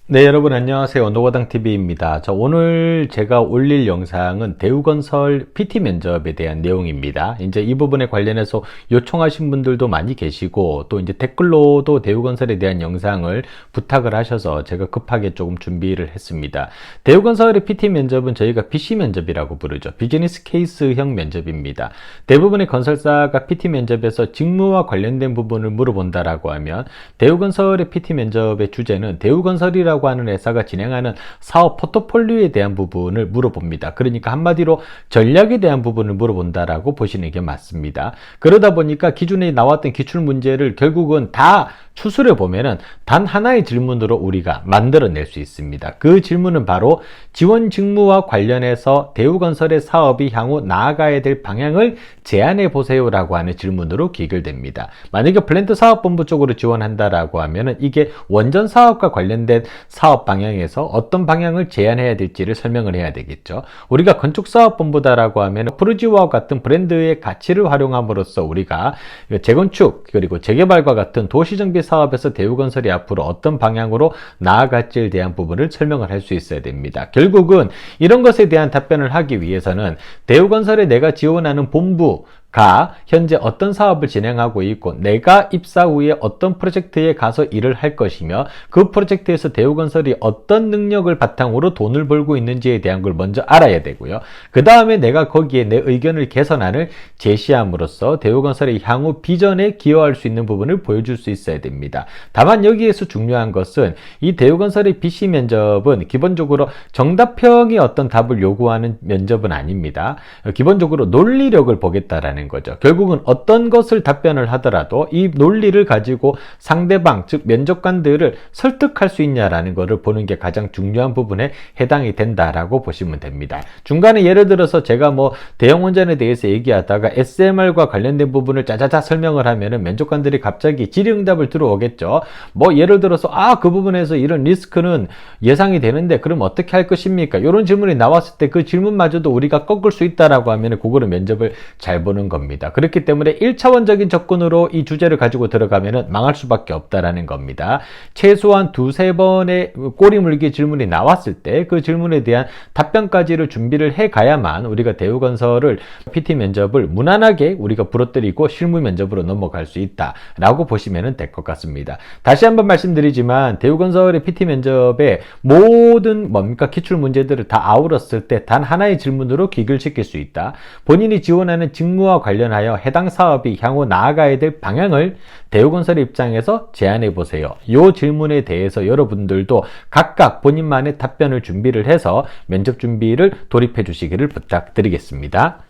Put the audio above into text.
네, 여러분 안녕하세요. 노거당TV입니다. 오늘 제가 올릴 영상은 대우건설 PT 면접에 대한 내용입니다. 이제 이 부분에 관련해서 요청하신 분들도 많이 계시고, 또 이제 댓글로도 대우건설에 대한 영상을 부탁을 하셔서 제가 급하게 조금 준비를 했습니다. 대우건설의 PT 면접은 저희가 BC 면접이라고 부르죠. 비즈니스 케이스형 면접입니다. 대부분의 건설사가 PT 면접에서 직무와 관련된 부분을 물어본다라고 하면, 대우건설의 PT 면접의 주제는 대우건설이라고 하는 회사가 진행하는 사업 포트폴리오에 대한 부분을 물어봅니다. 그러니까 한마디로 전략에 대한 부분을 물어본다라고 보시는 게 맞습니다. 그러다 보니까 기존에 나왔던 기출 문제를 결국은 다 추스려 보면은 단 하나의 질문으로 우리가 만들어낼 수 있습니다. 그 질문은 바로 지원 직무와 관련해서 대우건설의 사업이 향후 나아가야 될 방향을 제안해 보세요라고 하는 질문으로 기결됩니다. 만약에 플랜트 사업본부 쪽으로 지원한다라고 하면은 이게 원전 사업과 관련된 사업 방향에서 어떤 방향을 제안해야 될지를 설명을 해야 되겠죠. 우리가 건축사업본부다라고 하면 프루지오와 같은 브랜드의 가치를 활용함으로써 우리가 재건축 그리고 재개발과 같은 도시정비 사업에서 대우건설이 앞으로 어떤 방향으로 나아갈지에 대한 부분을 설명을 할 수 있어야 됩니다. 결국은 이런 것에 대한 답변을 하기 위해서는 대우건설에 내가 지원하는 본부가 현재 어떤 사업을 진행하고 있고 내가 입사 후에 어떤 프로젝트에 가서 일을 할 것이며 그 프로젝트에서 대우건설이 어떤 능력을 바탕으로 돈을 벌고 있는지에 대한 걸 먼저 알아야 되고요. 그 다음에 내가 거기에 내 의견을 개선안을 제시함으로써 대우건설의 향후 비전에 기여할 수 있는 부분을 보여줄 수 있어야 됩니다. 다만 여기에서 중요한 것은 이 대우건설의 BC 면접은 기본적으로 정답형의 어떤 답을 요구하는 면접은 아닙니다. 기본적으로 논리력을 보겠다라는 거죠. 결국은 어떤 것을 답변을 하더라도 이 논리를 가지고 상대방, 즉 면접관들을 설득할 수 있냐라는 것을 보는 게 가장 중요한 부분에 해당이 된다라고 보시면 됩니다. 중간에 예를 들어서 제가 대형 원전에 대해서 얘기하다가 SMR과 관련된 부분을 짜자자 설명을 하면은 면접관들이 갑자기 질의응답을 들어오겠죠. 예를 들어서 그 부분에서 이런 리스크는 예상이 되는데 그럼 어떻게 할 것입니까? 이런 질문이 나왔을 때 그 질문마저도 우리가 꺾을 수 있다라고 하면 그거를 면접을 잘 보는 겁니다. 그렇기 때문에 1차원적인 접근으로 이 주제를 가지고 들어가면 망할 수밖에 없다라는 겁니다. 최소한 두세 번의 꼬리 물기 질문이 나왔을 때 그 질문에 대한 답변까지를 준비를 해 가야만 우리가 대우건설을 PT 면접을 무난하게 우리가 부러뜨리고 실무 면접으로 넘어갈 수 있다라고 보시면 될 것 같습니다. 다시 한번 말씀드리지만 대우건설의 PT 면접에 모든 기출 문제들을 다 아울었을 때 단 하나의 질문으로 귀결시킬 수 있다. 본인이 지원하는 직무와 관련하여 해당 사업이 향후 나아가야 될 방향을 대우건설의 입장에서 제안해 보세요. 이 질문에 대해서 여러분들도 각각 본인만의 답변을 준비를 해서 면접 준비를 돌입해 주시기를 부탁드리겠습니다.